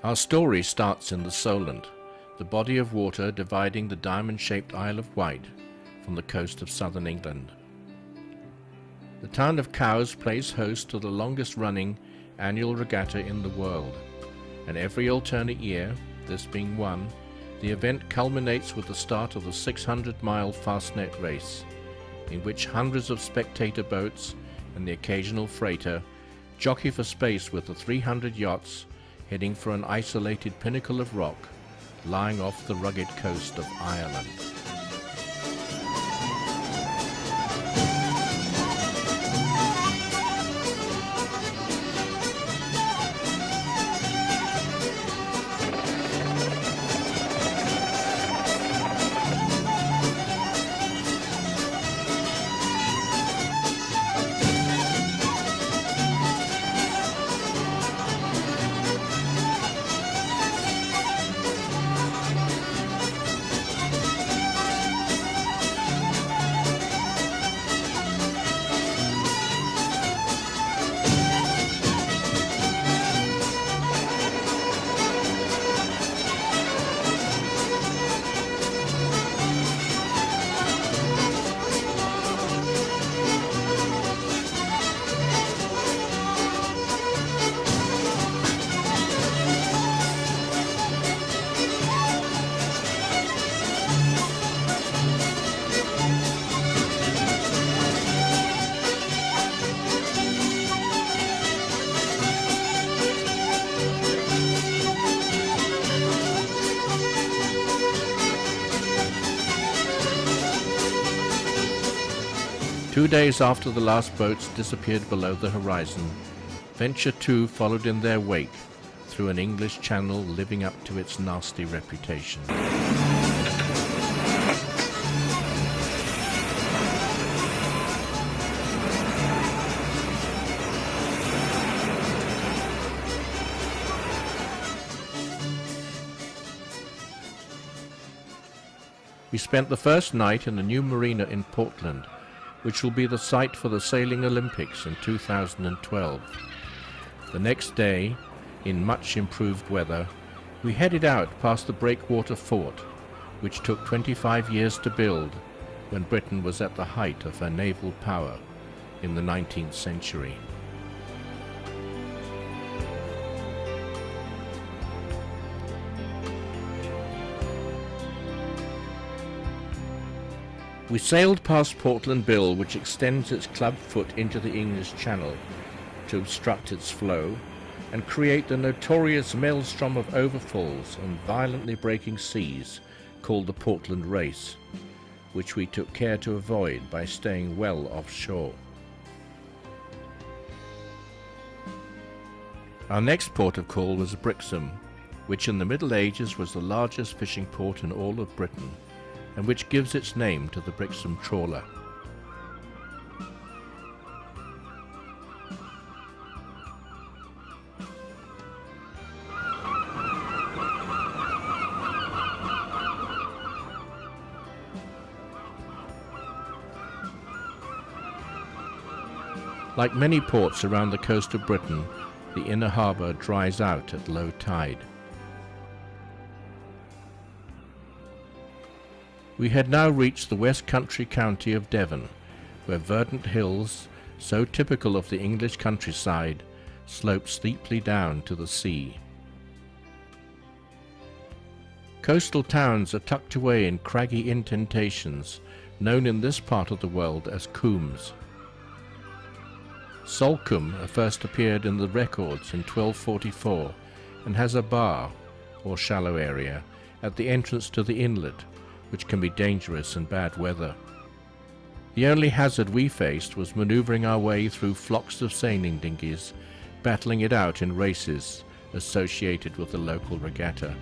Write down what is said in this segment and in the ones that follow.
Our story starts in the Solent, the body of water dividing the diamond-shaped Isle of Wight from the coast of southern England. The town of Cowes plays host to the longest-running annual regatta in the world, and every alternate year, this being one, the event culminates with the start of the 600-mile Fastnet race, in which hundreds of spectator boats and the occasional freighter jockey for space with the 300 yachts heading for an isolated pinnacle of rock lying off the rugged coast of Ireland. 2 days after the last boats disappeared below the horizon, Venture 2 followed in their wake through an English channel living up to its nasty reputation. We spent the first night in a new marina in Portland, which will be the site for the Sailing Olympics in 2012. The next day, in much improved weather, we headed out past the breakwater fort, which took 25 years to build when Britain was at the height of her naval power in the 19th century. We sailed past Portland Bill, which extends its club foot into the English Channel to obstruct its flow and create the notorious maelstrom of overfalls and violently breaking seas called the Portland Race, which we took care to avoid by staying well offshore. Our next port of call was Brixham, which in the Middle Ages was the largest fishing port in all of Britain, and which gives its name to the Brixham trawler. Like many ports around the coast of Britain, the inner harbour dries out at low tide. We had now reached the West Country county of Devon, where verdant hills, so typical of the English countryside, slope steeply down to the sea. Coastal towns are tucked away in craggy indentations, known in this part of the world as coombes. Salcombe first appeared in the records in 1244 and has a bar, or shallow area, at the entrance to the inlet, which can be dangerous in bad weather. The only hazard we faced was manoeuvring our way through flocks of sailing dinghies, battling it out in races associated with the local regatta.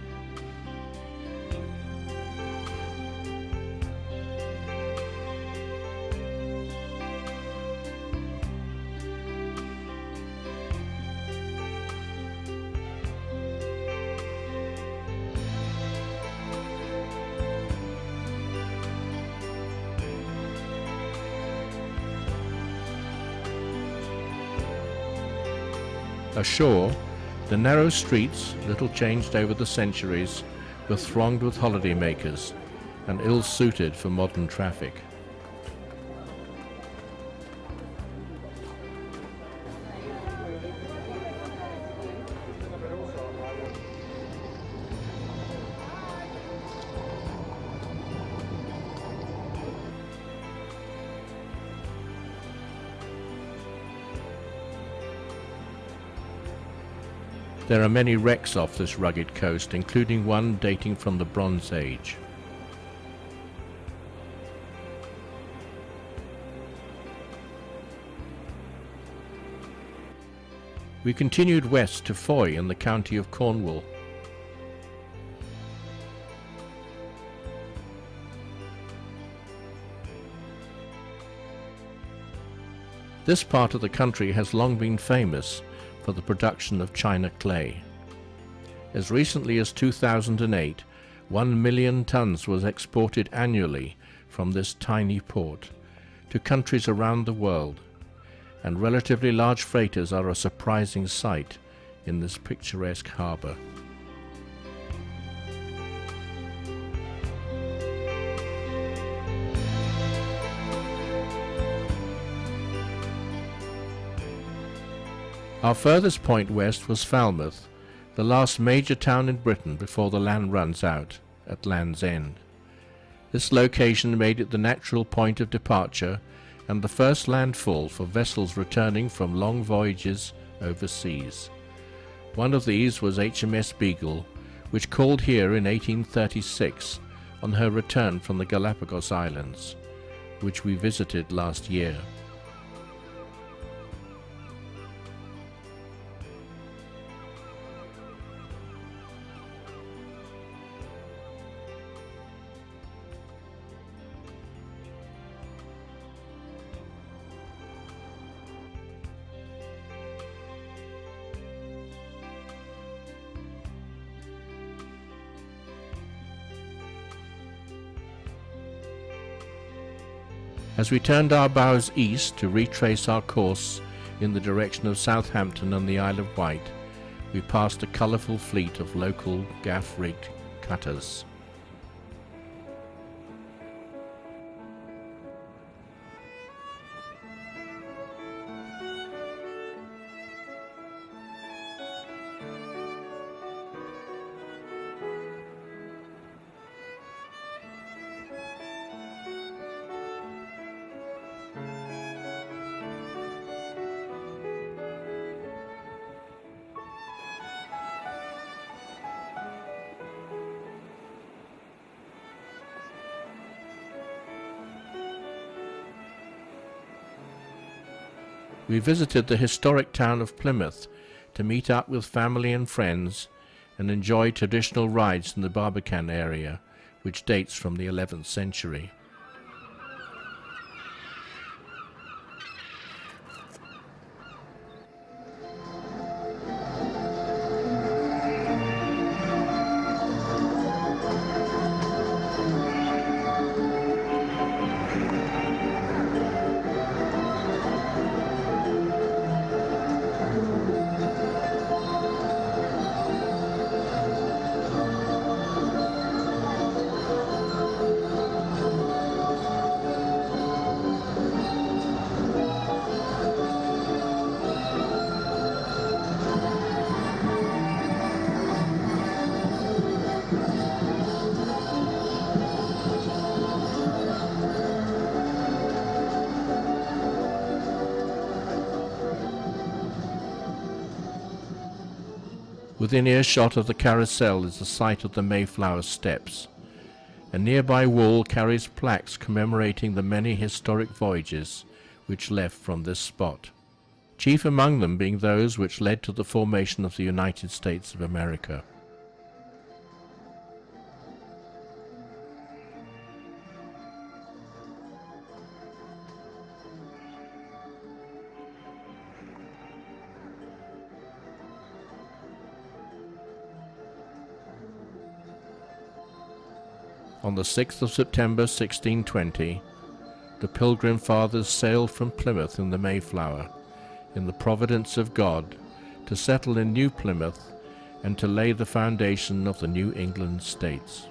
Ashore, The narrow streets, little changed over the centuries, were thronged with holidaymakers and ill-suited for modern traffic. There are many wrecks off this rugged coast, including one dating from the Bronze Age. We continued west to Foy in the county of Cornwall. This part of the country has long been famous for the production of china clay. As recently as 2008, 1 million tons was exported annually from this tiny port to countries around the world, and relatively large freighters are a surprising sight in this picturesque harbour. Our furthest point west was Falmouth, the last major town in Britain before the land runs out at Land's End. This location made it the natural point of departure and the first landfall for vessels returning from long voyages overseas. One of these was HMS Beagle, which called here in 1836 on her return from the Galapagos Islands, which we visited last year. As we turned our bows east to retrace our course in the direction of Southampton and the Isle of Wight, we passed a colourful fleet of local gaff-rigged cutters. We visited the historic town of Plymouth to meet up with family and friends and enjoy traditional rides in the Barbican area, which dates from the 11th century. Within earshot of the carousel is the site of the Mayflower Steps. A nearby wall carries plaques commemorating the many historic voyages which left from this spot, chief among them being those which led to the formation of the United States of America. On the 6th of September 1620, the Pilgrim Fathers sailed from Plymouth in the Mayflower, in the providence of God, to settle in New Plymouth and to lay the foundation of the New England states.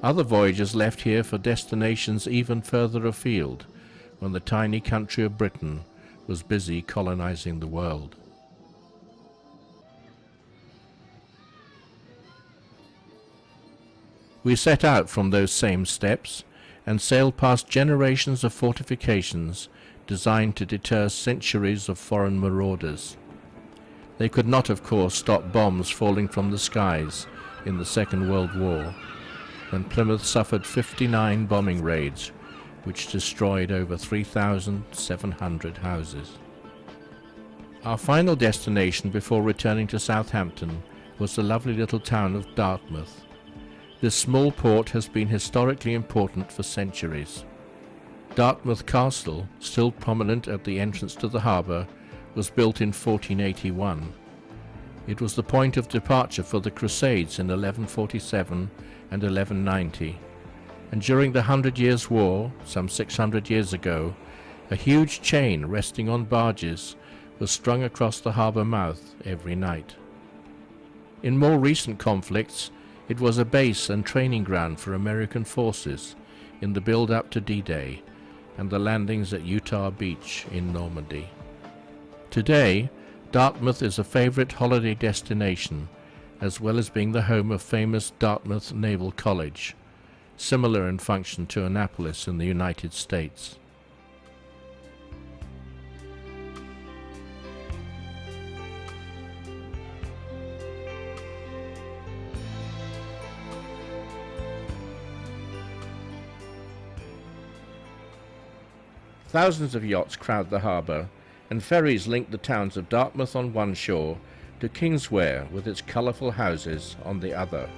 Other voyagers left here for destinations even further afield when the tiny country of Britain was busy colonizing the world. We set out from those same steps and sailed past generations of fortifications designed to deter centuries of foreign marauders. They could not, of course, stop bombs falling from the skies in the Second World War, when Plymouth suffered 59 bombing raids, which destroyed over 3,700 houses. Our final destination before returning to Southampton was the lovely little town of Dartmouth. This small port has been historically important for centuries. Dartmouth Castle, still prominent at the entrance to the harbour, was built in 1481. It was the point of departure for the Crusades in 1147 and 1190, and during the 100 Years' War, some 600 years ago, a huge chain resting on barges was strung across the harbour mouth every night. In more recent conflicts, it was a base and training ground for American forces in the build-up to D-Day and the landings at Utah Beach in Normandy. Today, Dartmouth is a favourite holiday destination, as well as being the home of famous Dartmouth Naval College, similar in function to Annapolis in the United States. Thousands of yachts crowd the harbour, and ferries link the towns of Dartmouth on one shore to Kingswear with its colourful houses on the other.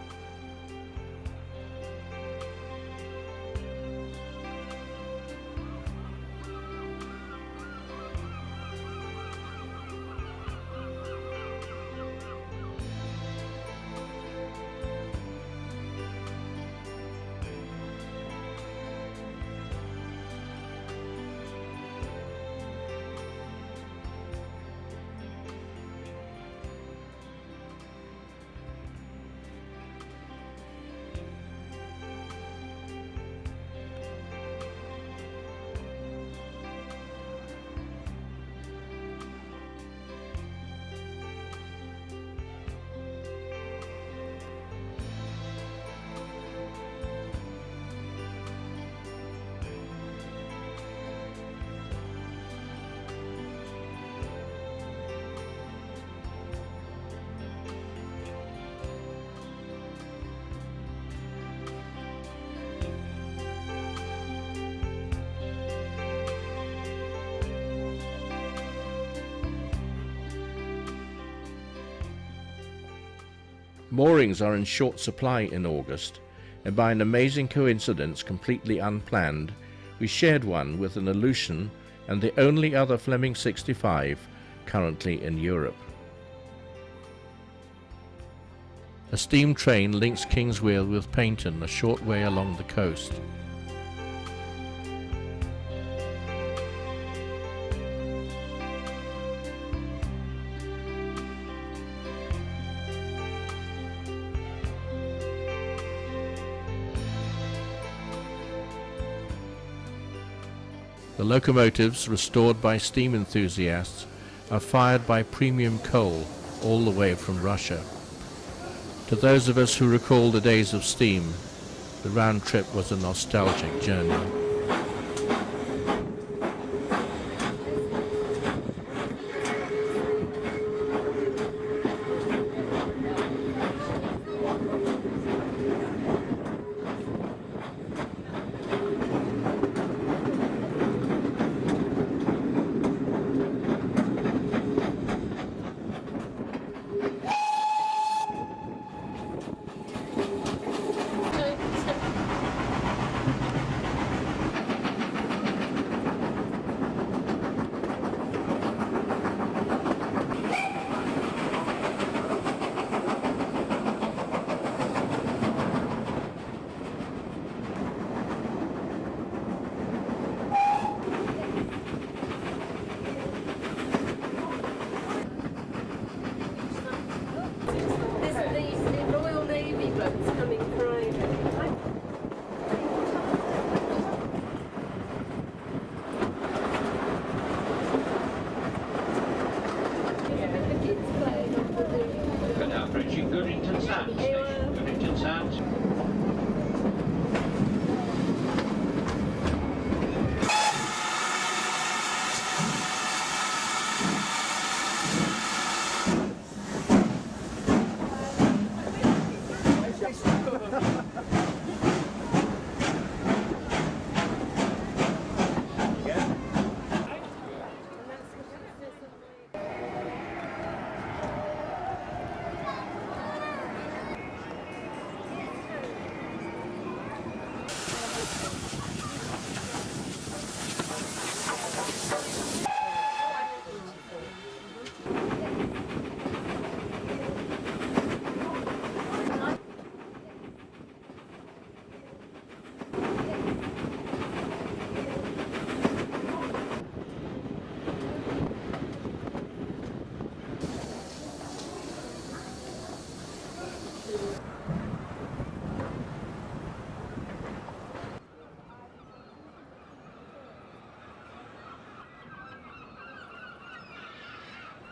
Moorings are in short supply in August, and by an amazing coincidence completely unplanned, we shared one with an Aleutian and the only other Fleming 65 currently in Europe. A steam train links Kingswear with Paignton a short way along the coast. The locomotives, restored by steam enthusiasts, are fired by premium coal all the way from Russia. To those of us who recall the days of steam, the round trip was a nostalgic journey.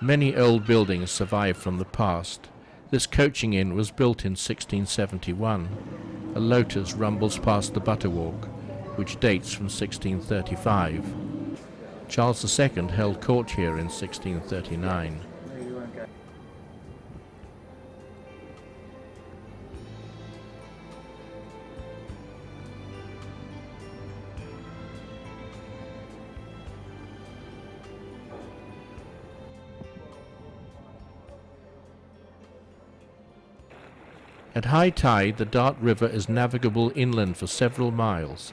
Many old buildings survive from the past. This coaching inn was built in 1671. A lotus rumbles past the Butterwalk, which dates from 1635. Charles II held court here in 1639. At high tide, the Dart River is navigable inland for several miles,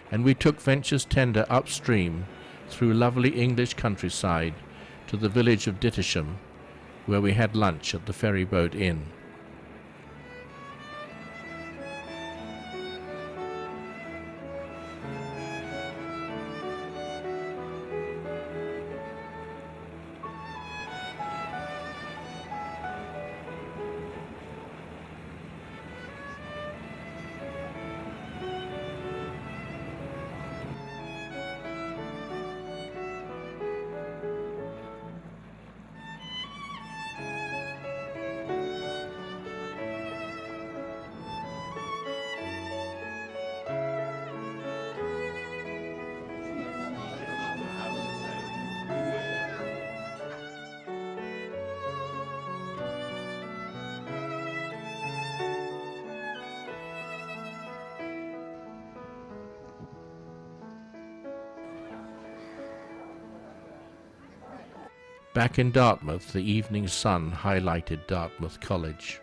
and we took Venture's tender upstream through lovely English countryside to the village of Dittisham, where we had lunch at the ferryboat inn. Back in Dartmouth, the evening sun highlighted Dartmouth College.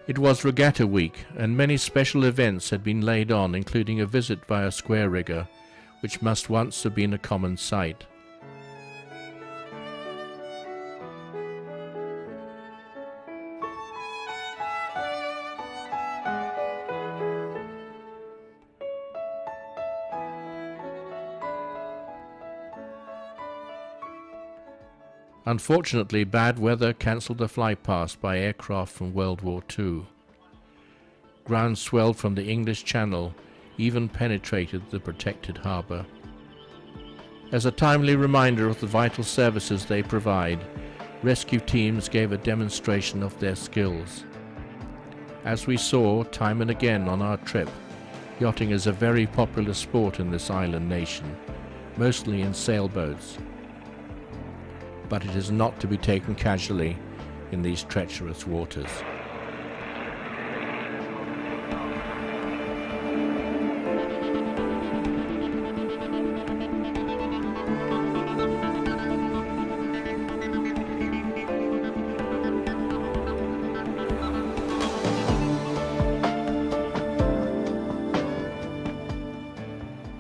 It was regatta week, and many special events had been laid on, including a visit by a square rigger, which must once have been a common sight. Unfortunately, bad weather cancelled the flypast by aircraft from World War II. Ground swelled from the English Channel even penetrated the protected harbour. As a timely reminder of the vital services they provide, rescue teams gave a demonstration of their skills. As we saw time and again on our trip, yachting is a very popular sport in this island nation, mostly in sailboats. But it is not to be taken casually in these treacherous waters.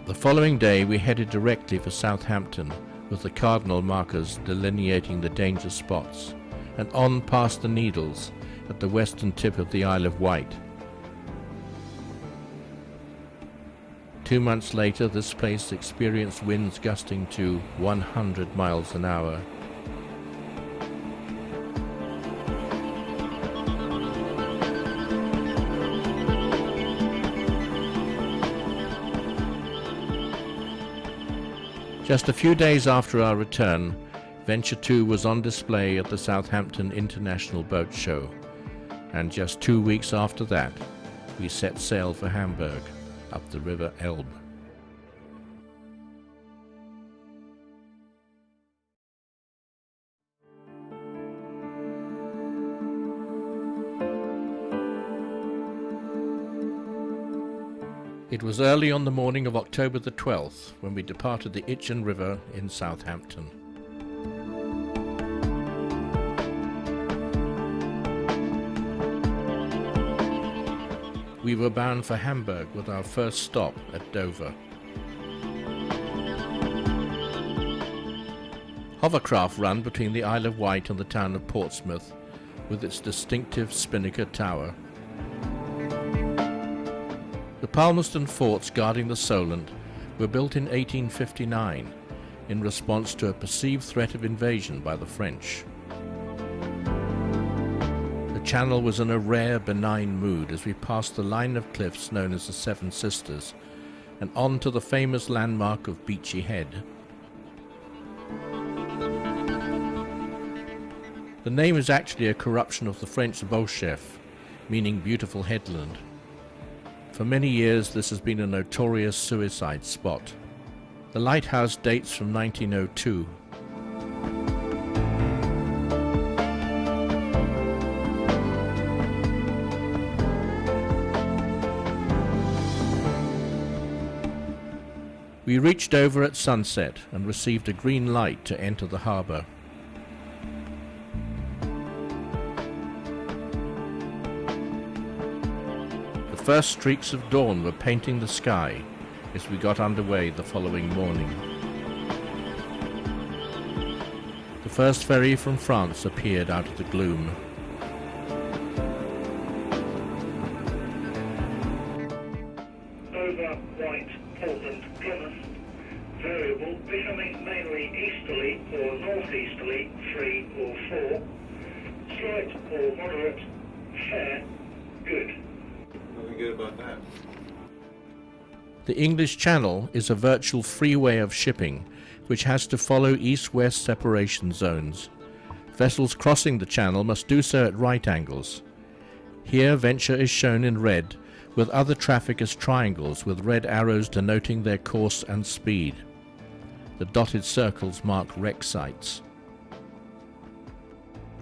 The following day we headed directly for Southampton, with the cardinal markers delineating the danger spots, and on past the Needles at the western tip of the Isle of Wight. 2 months later, this place experienced winds gusting to 100 miles an hour. Just a few days after our return, Venture 2 was on display at the Southampton International Boat Show, and just 2 weeks after that, we set sail for Hamburg, up the River Elbe. It was early on the morning of October the 12th when we departed the Itchen River in Southampton. We were bound for Hamburg with our first stop at Dover. hovercraft run between the Isle of Wight and the town of Portsmouth with its distinctive spinnaker tower. The Palmerston forts guarding the Solent were built in 1859 in response to a perceived threat of invasion by the French. The channel was in a rare, benign mood as we passed the line of cliffs known as the Seven Sisters and on to the famous landmark of Beachy Head. The name is actually a corruption of the French Beauchef, meaning beautiful headland. For many years this has been a notorious suicide spot. The lighthouse dates from 1902. We reached over at sunset and received a green light to enter the harbour. The first streaks of dawn were painting the sky as we got underway the following morning. The first ferry from France appeared out of the gloom. Over White, Portland, Plymouth, variable, becoming mainly easterly or northeasterly, 3 or 4, slight or moderate, fair, good. Nothing good about that. The English Channel is a virtual freeway of shipping which has to follow east-west separation zones. Vessels crossing the channel must do so at right angles. Here Venture is shown in red, with other traffic as triangles with red arrows denoting their course and speed. The dotted circles mark wreck sites.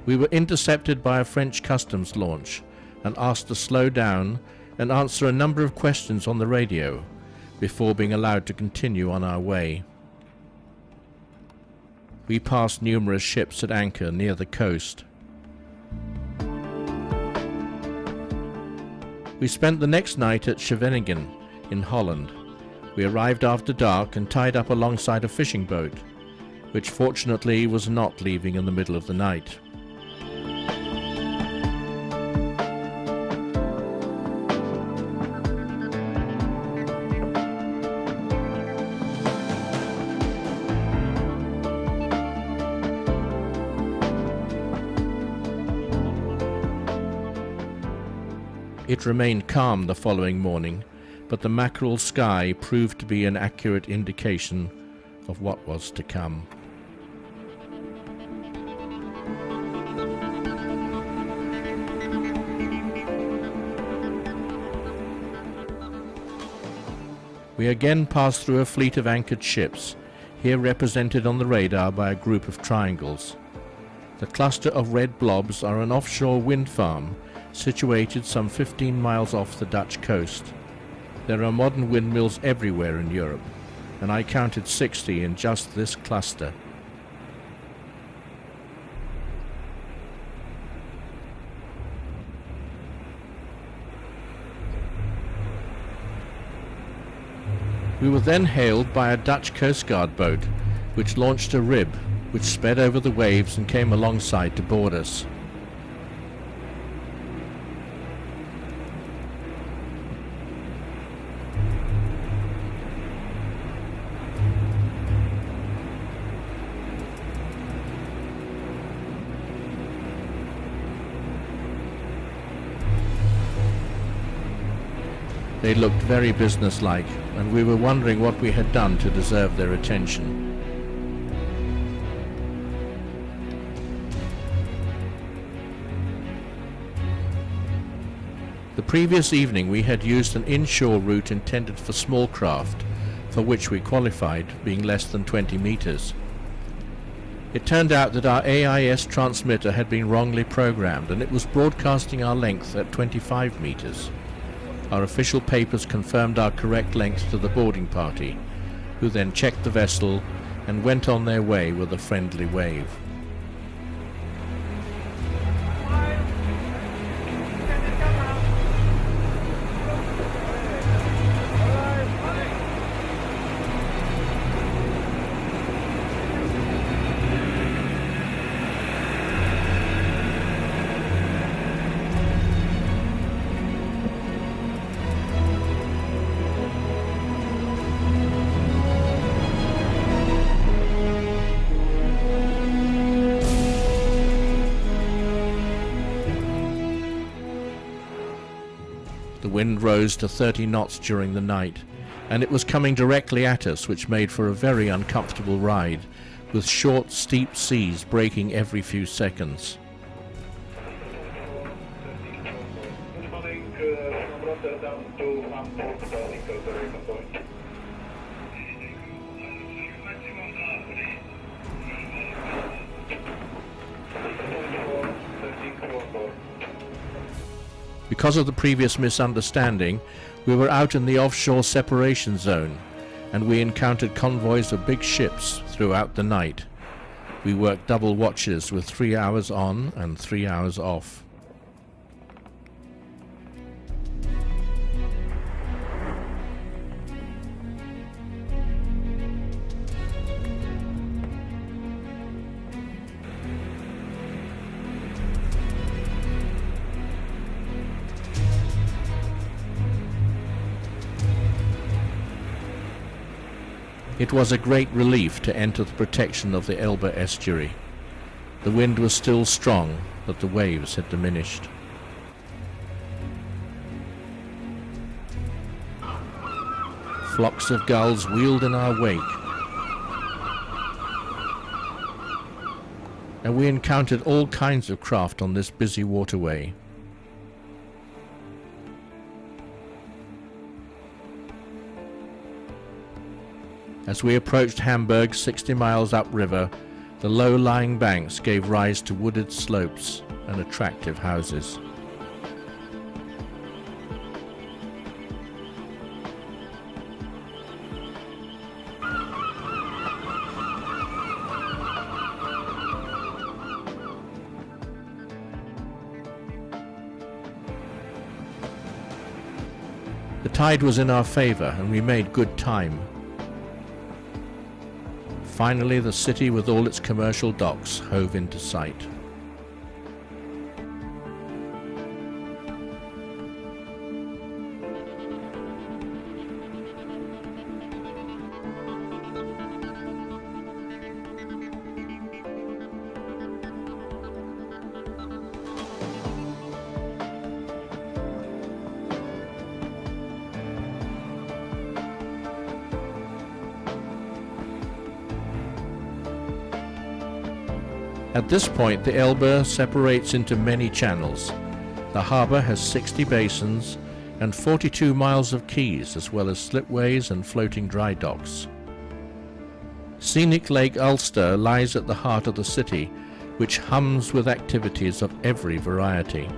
We were intercepted by a French customs launch and asked to slow down and answer a number of questions on the radio before being allowed to continue on our way. We passed numerous ships at anchor near the coast. We spent the next night at Scheveningen in Holland. We arrived after dark and tied up alongside a fishing boat, which fortunately was not leaving in the middle of the night. It remained calm the following morning, but the mackerel sky proved to be an accurate indication of what was to come. We again passed through a fleet of anchored ships, here represented on the radar by a group of triangles. The cluster of red blobs are an offshore wind farm situated some 15 miles off the Dutch coast. There are modern windmills everywhere in Europe, and I counted 60 in just this cluster. We were then hailed by a Dutch Coast Guard boat, which launched a rib, which sped over the waves and came alongside to board us. They looked very businesslike, and we were wondering what we had done to deserve their attention. The previous evening we had used an inshore route intended for small craft, for which we qualified, being less than 20 meters. It turned out that our AIS transmitter had been wrongly programmed, and it was broadcasting our length at 25 meters. Our official papers confirmed our correct length to the boarding party, who then checked the vessel and went on their way with a friendly wave. wind rose to 30 knots during the night, and it was coming directly at us, which made for a very uncomfortable ride, with short, steep seas breaking every few seconds. Good morning, from Rotterdam to Hamburg, point. Because of the previous misunderstanding, we were out in the offshore separation zone, and we encountered convoys of big ships throughout the night. We worked double watches with 3 hours on and 3 hours off. It was a great relief to enter the protection of the Elbe estuary. The wind was still strong, but the waves had diminished. Flocks of gulls wheeled in our wake, and we encountered all kinds of craft on this busy waterway. As we approached Hamburg 60 miles upriver, the low-lying banks gave rise to wooded slopes and attractive houses. The tide was in our favor and we made good time. Finally, the city with all its commercial docks hove into sight. At this point, the Elbe separates into many channels. The harbour has 60 basins and 42 miles of quays, as well as slipways and floating dry docks. Scenic Lake Ulster lies at the heart of the city, which hums with activities of every variety.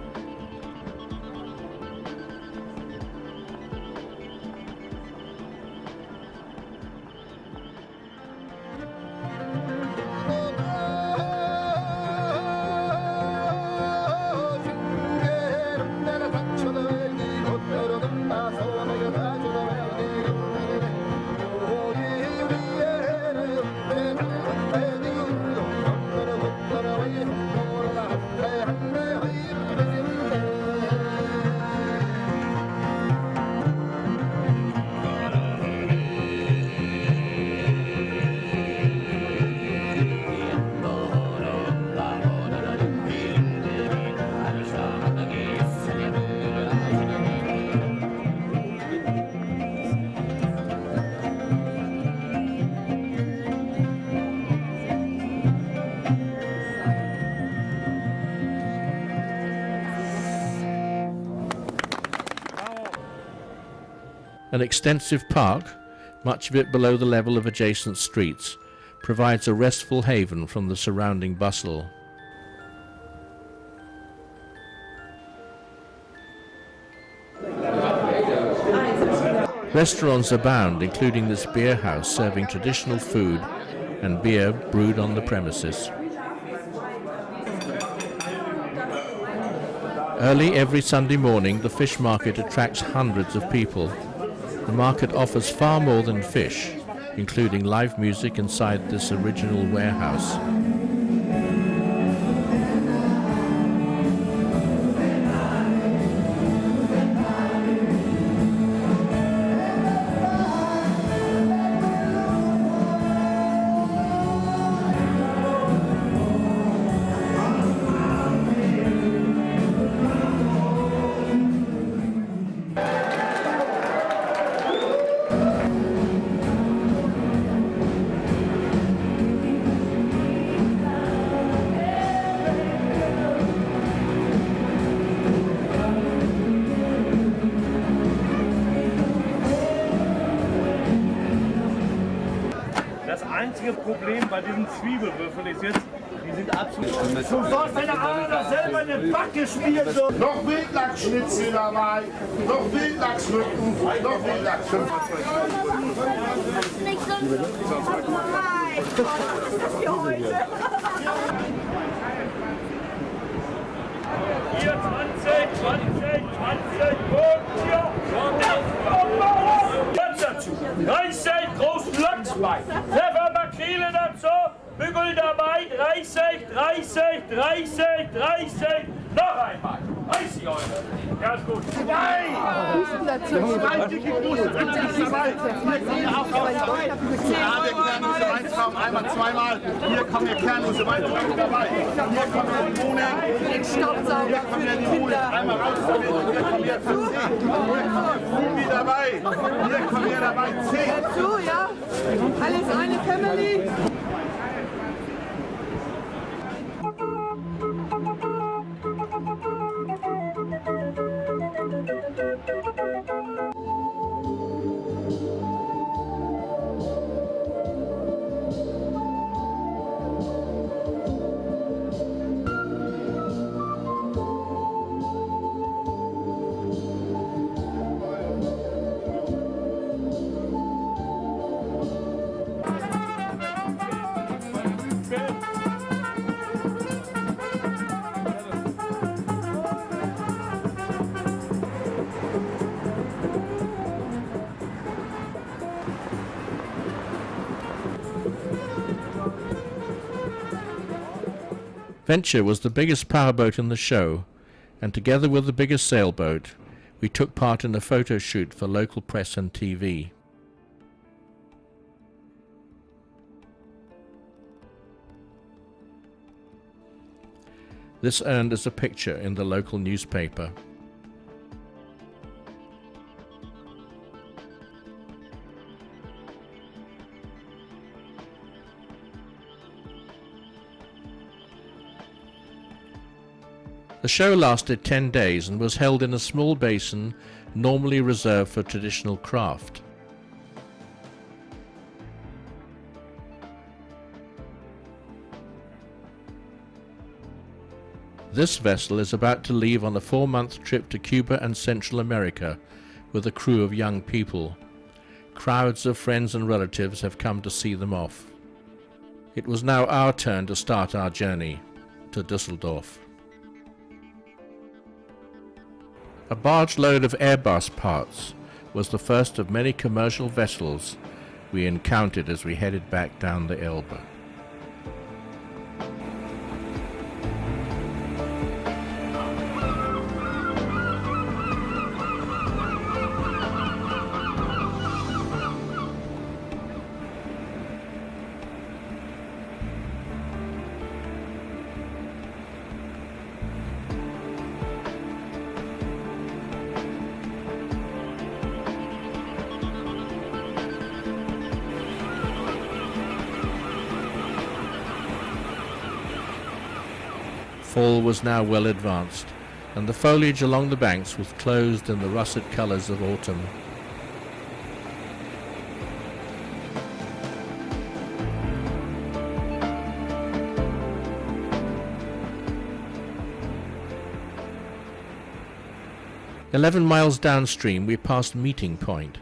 An extensive park, much of it below the level of adjacent streets, provides a restful haven from the surrounding bustle. Restaurants abound, including this beer house serving traditional food and beer brewed on the premises. Early every Sunday morning, the fish market attracts hundreds of people. The market offers far more than fish, including live music inside this original warehouse. Problem bei diesen Zwiebelwürfeln ist jetzt, die sind absolut... Du sollst deine Arme doch selber in den Backe spielen! So. Noch Wildlachsschnitzel dabei, noch Wildlachsrücken, noch Wildlachs. Hier 20, 20, 20, und ja, jetzt dazu. 30 großen Lachsbein, Pfeffer, Makrele dazu, Bügel dabei, 30, 30, 30, 30, noch einmal, 30 Euro. Ganz gut. Zwei dicke große Pfannkuchen dabei. Ja, der Kernhuse Weintraum, einmal, zweimal. Hier kommen der Kernhuse Weintraum dabei. Hier kommen die Bohnen. Den Staubsauger für die Kinder. Einmal raus damit. Hier kommen wir 5. Hier kommen wir dabei. Hier kommen wir dabei 10. Dazu, ja? Alles eine Family. Venture was the biggest powerboat in the show, and together with the biggest sailboat, we took part in a photo shoot for local press and TV. This earned us a picture in the local newspaper. The show lasted 10 days and was held in a small basin normally reserved for traditional craft. This vessel is about to leave on a 4-month trip to Cuba and Central America with a crew of young people. Crowds of friends and relatives have come to see them off. It was now our turn to start our journey to Düsseldorf. A barge load of Airbus parts was the first of many commercial vessels we encountered as we headed back down the Elbe. Fall was now well advanced, and the foliage along the banks was clothed in the russet colours of autumn. "11 miles downstream we passed Meeting Point,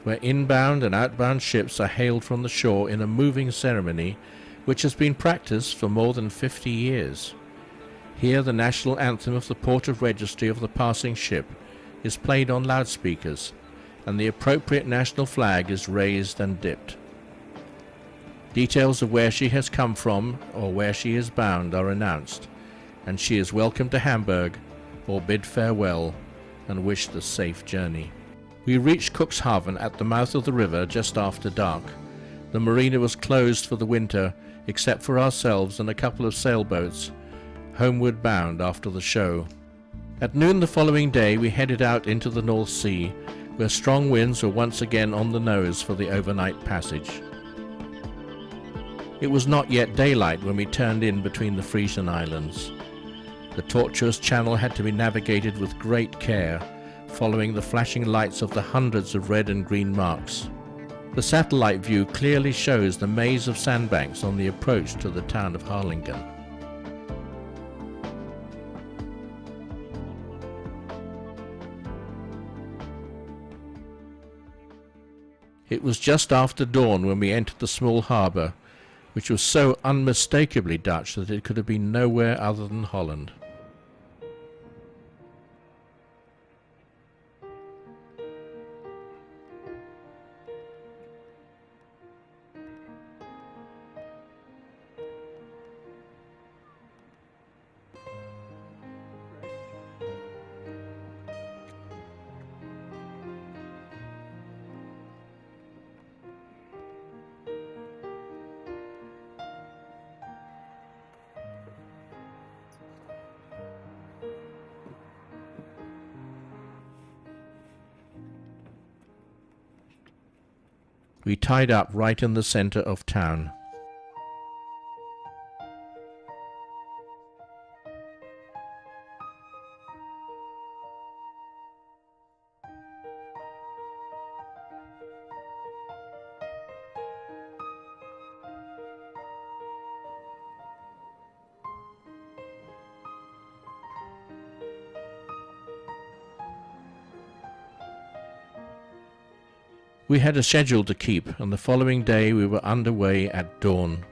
where inbound and outbound ships are hailed from the shore in a moving ceremony which has been practiced for more than 50 years. Here the national anthem of the Port of Registry of the passing ship is played on loudspeakers, and the appropriate national flag is raised and dipped. Details of where she has come from or where she is bound are announced, and she is welcome to Hamburg or bid farewell and wished a safe journey. We reached Cuxhaven at the mouth of the river just after dark. The marina was closed for the winter except for ourselves and a couple of sailboats, homeward bound after the show. At noon the following day we headed out into the North Sea, where strong winds were once again on the nose for the overnight passage. It was not yet daylight when we turned in between the Frisian Islands. The tortuous channel had to be navigated with great care, following the flashing lights of the hundreds of red and green marks. The satellite view clearly shows the maze of sandbanks on the approach to the town of Harlingen. It was just after dawn when we entered the small harbour, which was so unmistakably Dutch that it could have been nowhere other than Holland. We tied up right in the centre of town. We had a schedule to keep, and the following day we were underway at dawn.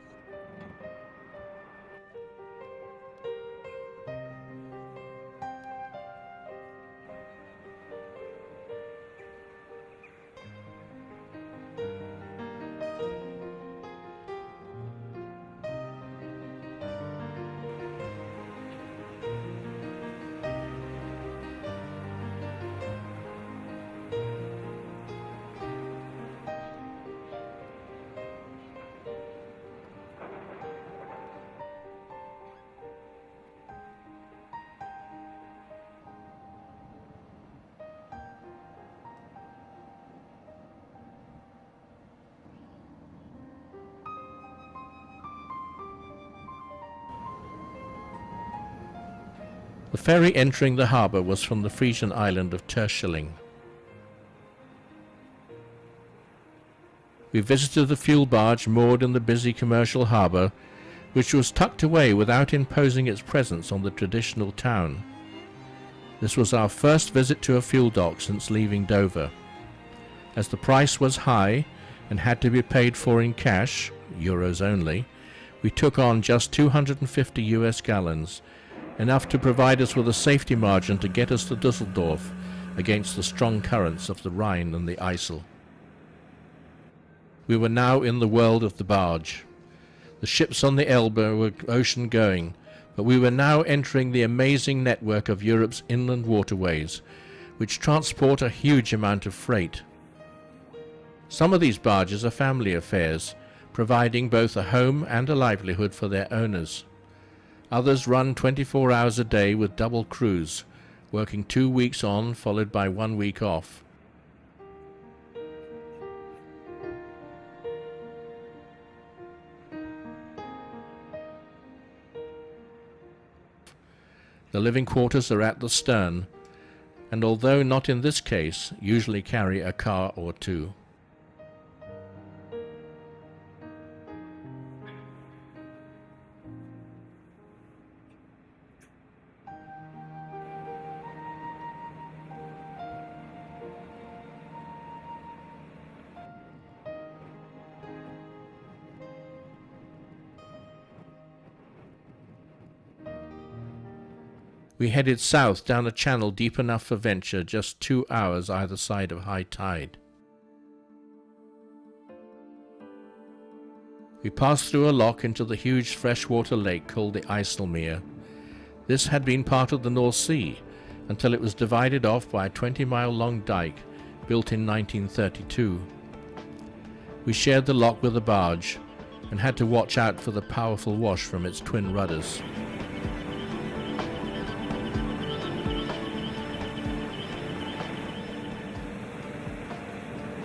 The ferry entering the harbour was from the Frisian island of Terschelling. We visited the fuel barge moored in the busy commercial harbour, which was tucked away without imposing its presence on the traditional town. This was our first visit to a fuel dock since leaving Dover. As the price was high and had to be paid for in cash, euros only, we took on just 250 US gallons, enough to provide us with a safety margin to get us to Dusseldorf against the strong currents of the Rhine and the Isel. We were now in the world of the barge. The ships on the Elbe were ocean-going, but we were now entering the amazing network of Europe's inland waterways, which transport a huge amount of freight. Some of these barges are family affairs, providing both a home and a livelihood for their owners. Others run 24 hours a day with double crews, working 2 weeks on followed by 1 week off. The living quarters are at the stern, and although not in this case, usually carry a car or two. We headed south down a channel deep enough for venture, just 2 hours either side of high tide. We passed through a lock into the huge freshwater lake called the IJsselmeer. This had been part of the North Sea until it was divided off by a 20-mile-long dike built in 1932. We shared the lock with a barge and had to watch out for the powerful wash from its twin rudders.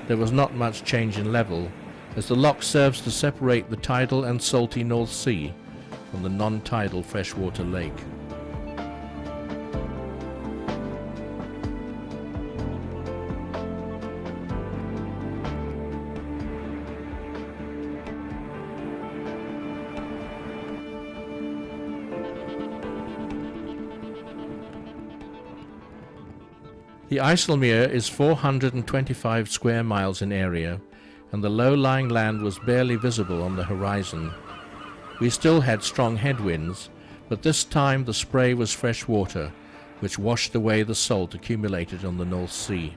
There was not much change in level, as the lock serves to separate the tidal and salty North Sea from the non-tidal freshwater lake. The IJsselmeer is 425 square miles in area, and the low-lying land was barely visible on the horizon. We still had strong headwinds, but this time the spray was fresh water, which washed away the salt accumulated on the North Sea.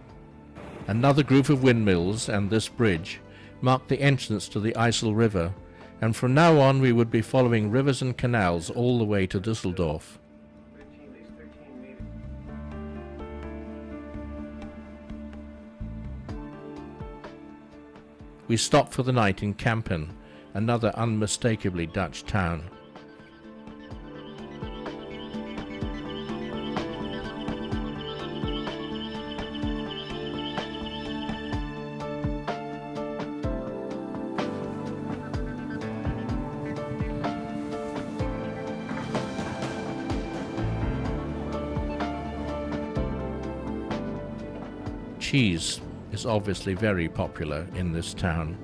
Another group of windmills and this bridge marked the entrance to the IJssel River, and from now on we would be following rivers and canals all the way to Düsseldorf. We stopped for the night in Kampen, another unmistakably Dutch town. Cheese is obviously very popular in this town.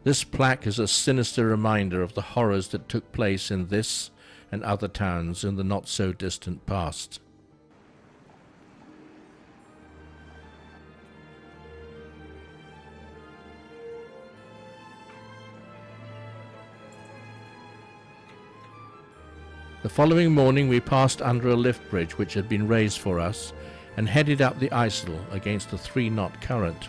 This plaque is a sinister reminder of the horrors that took place in this and other towns in the not-so-distant past. The following morning we passed under a lift bridge which had been raised for us and headed up the IJssel against a 3-knot current.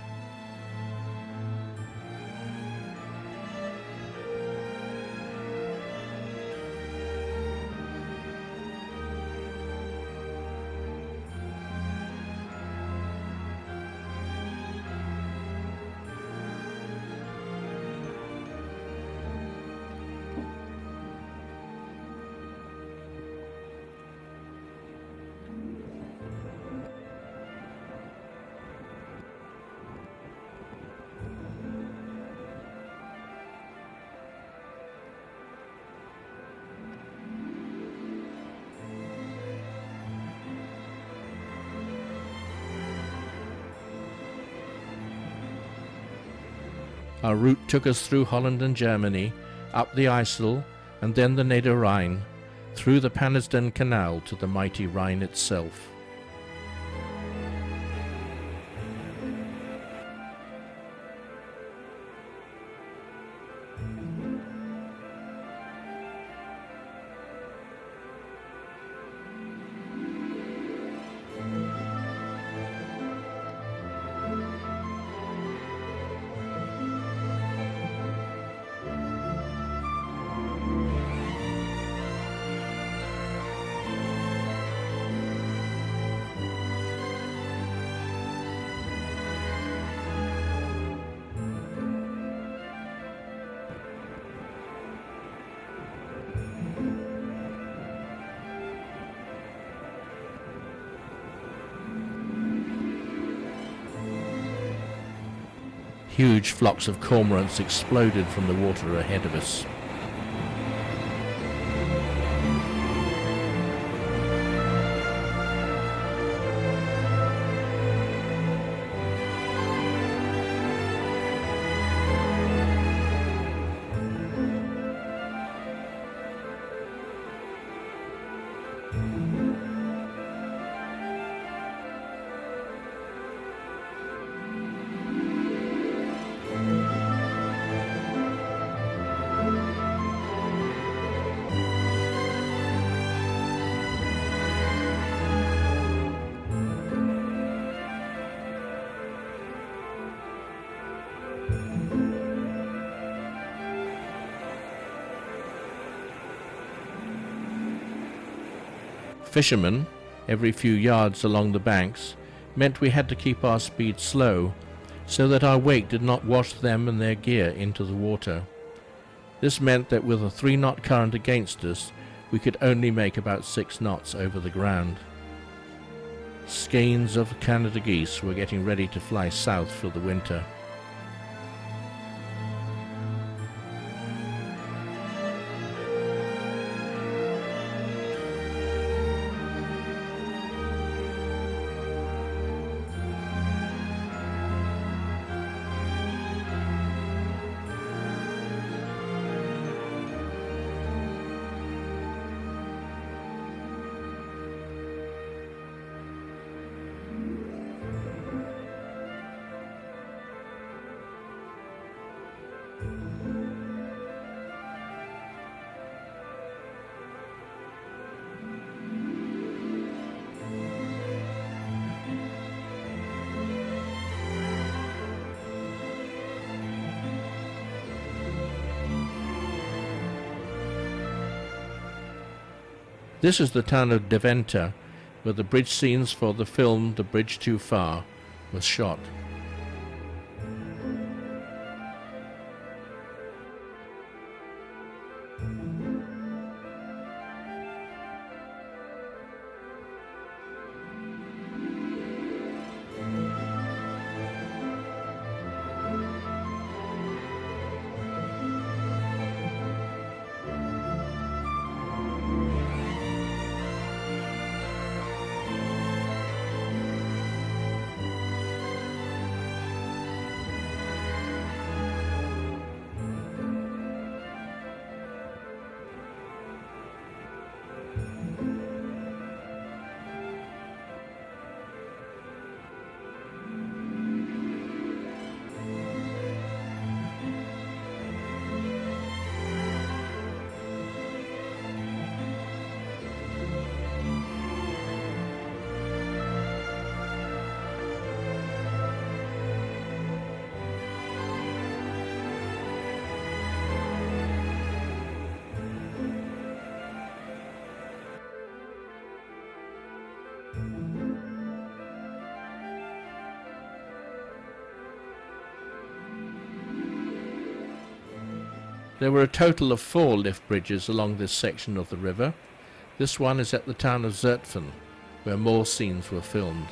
Our route took us through Holland and Germany, up the IJssel, and then the Niederrhein, through the Pannesden Canal to the mighty Rhine itself. Huge flocks of cormorants exploded from the water ahead of us. Fishermen, every few yards along the banks, meant we had to keep our speed slow, so that our wake did not wash them and their gear into the water. This meant that with a 3-knot current against us, we could only make about 6 knots over the ground. Skeins of Canada geese were getting ready to fly south for the winter. This is the town of Deventer, where the bridge scenes for the film The Bridge Too Far was shot. There were a total of 4 lift bridges along this section of the river. This one is at the town of Zutphen, where more scenes were filmed.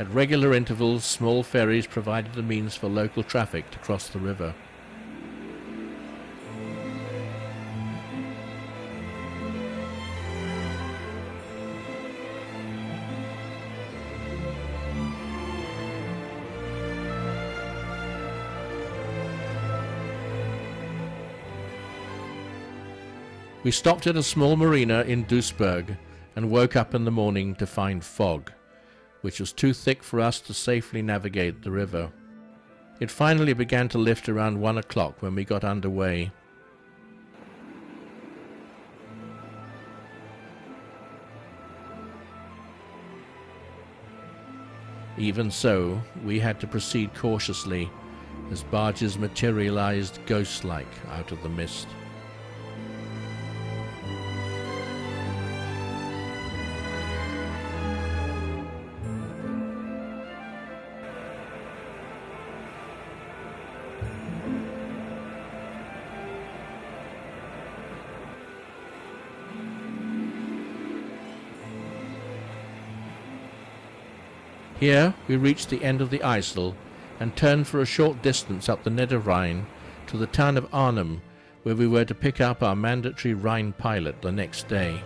At regular intervals, small ferries provided the means for local traffic to cross the river. We stopped at a small marina in Duisburg and woke up in the morning to find fog, which was too thick for us to safely navigate the river. It finally began to lift around 1 o'clock when we got underway. Even so, we had to proceed cautiously as barges materialized ghost-like out of the mist. Here we reached the end of the IJssel and turned for a short distance up the Niederrhein to the town of Arnhem, where we were to pick up our mandatory Rhine pilot the next day.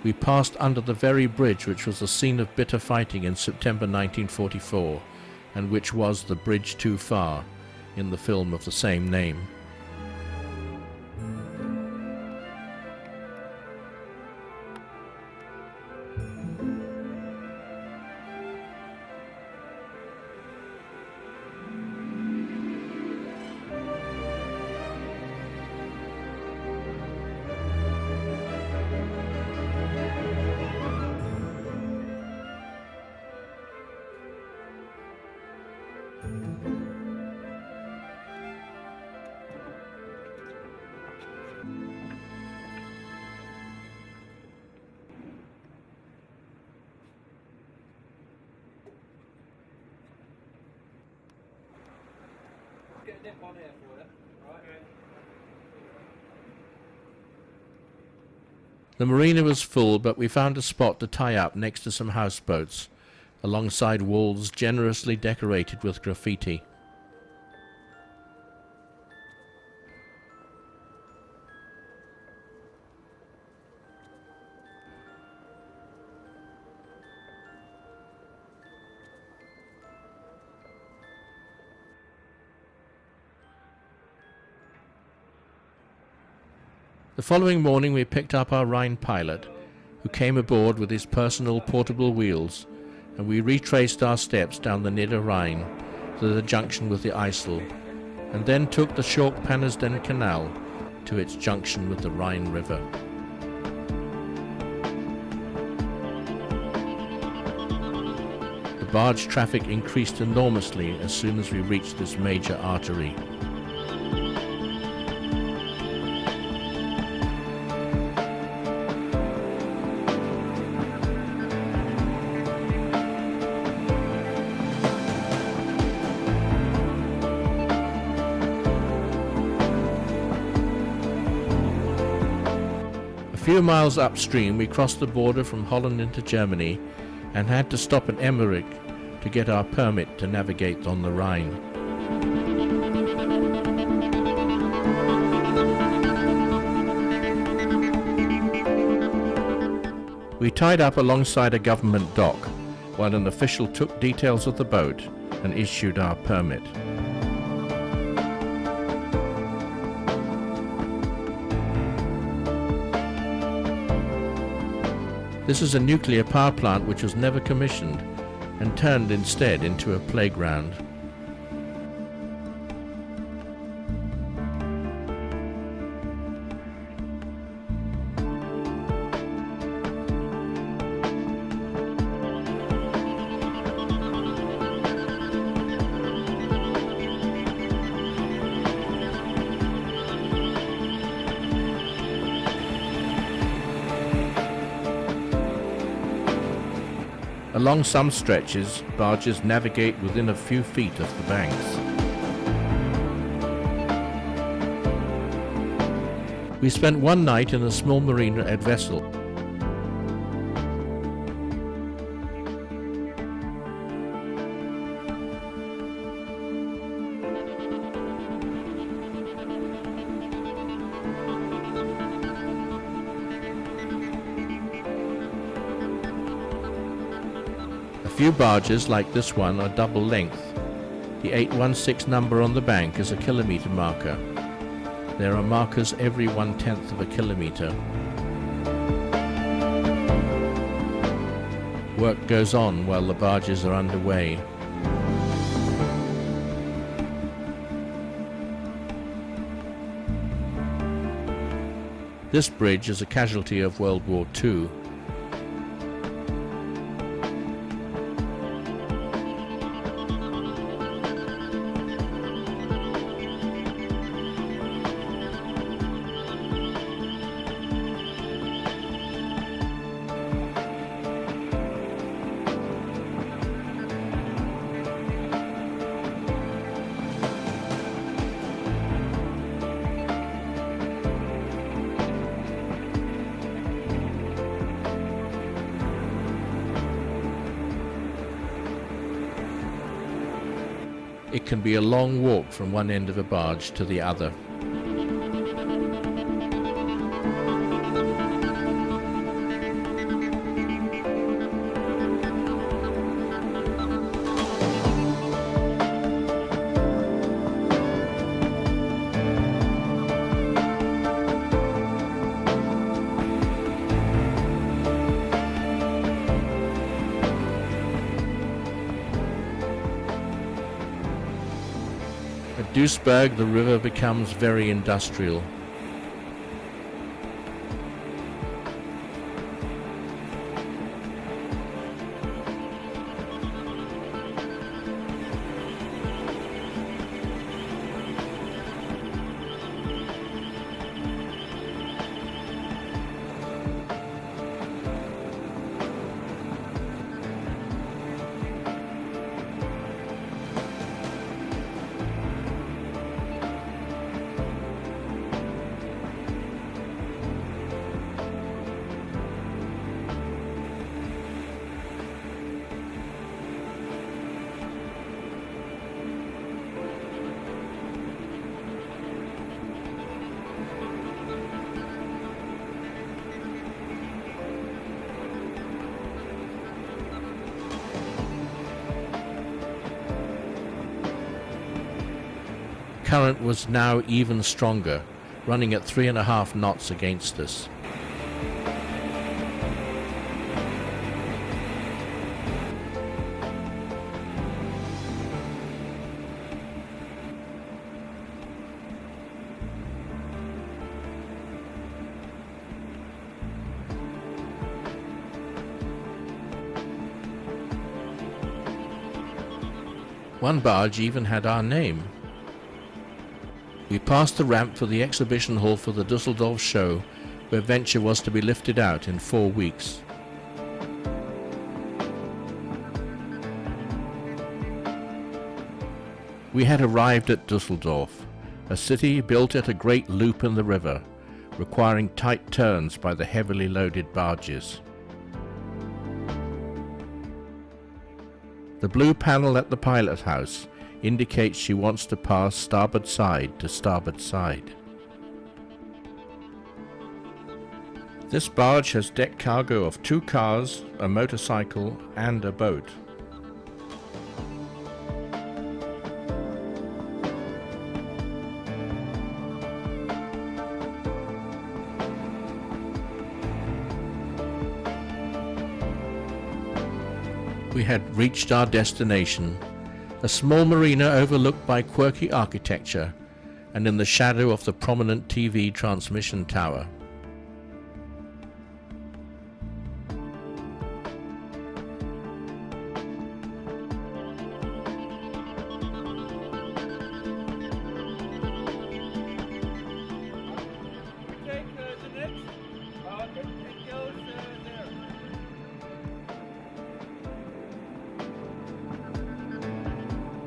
We passed under the very bridge which was the scene of bitter fighting in September 1944, and which was the Bridge Too Far in the film of the same name. Get a nip on here for you, right? The marina was full, but we found a spot to tie up next to some houseboats, alongside walls generously decorated with graffiti. The following morning we picked up our Rhine pilot, who came aboard with his personal portable wheels, and we retraced our steps down the Nieder Rhine to the junction with the Isel, and then took the Schork-Pannersden Canal to its junction with the Rhine River. The barge traffic increased enormously as soon as we reached this major artery. A few miles upstream we crossed the border from Holland into Germany and had to stop at Emmerich to get our permit to navigate on the Rhine. We tied up alongside a government dock while an official took details of the boat and issued our permit. This is a nuclear power plant which was never commissioned and turned instead into a playground. Along some stretches, barges navigate within a few feet of the banks. We spent one night in a small marina at Wessel. A few barges like this one are double length. The 816 number on the bank is a kilometre marker. There are markers every 1/10 of a kilometre. Work goes on while the barges are underway. This bridge is a casualty of World War II. It can be a long walk from one end of a barge to the other. At Duisburg, the river becomes very industrial. current was now even stronger, running at 3.5 knots against us. One barge even had our name. We passed the ramp for the exhibition hall for the Dusseldorf show, where Venture was to be lifted out in 4 weeks. We had arrived at Dusseldorf, a city built at a great loop in the river, requiring tight turns by the heavily loaded barges. The blue panel at the pilot house indicates she wants to pass starboard side to starboard side. This barge has deck cargo of 2 cars, a motorcycle and a boat. We had reached our destination, a small marina overlooked by quirky architecture and in the shadow of the prominent TV transmission tower. Take the next. It goes there.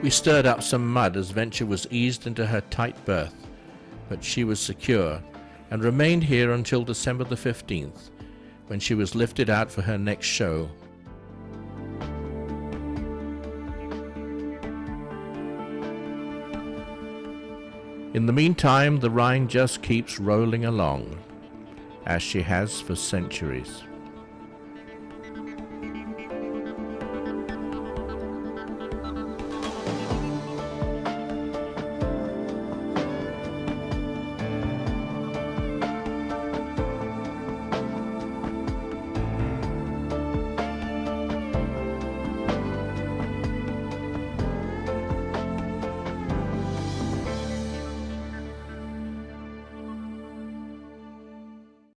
We stirred up some mud as Venture was eased into her tight berth, but she was secure and remained here until December the 15th, when she was lifted out for her next show. In the meantime, the Rhine just keeps rolling along, as she has for centuries.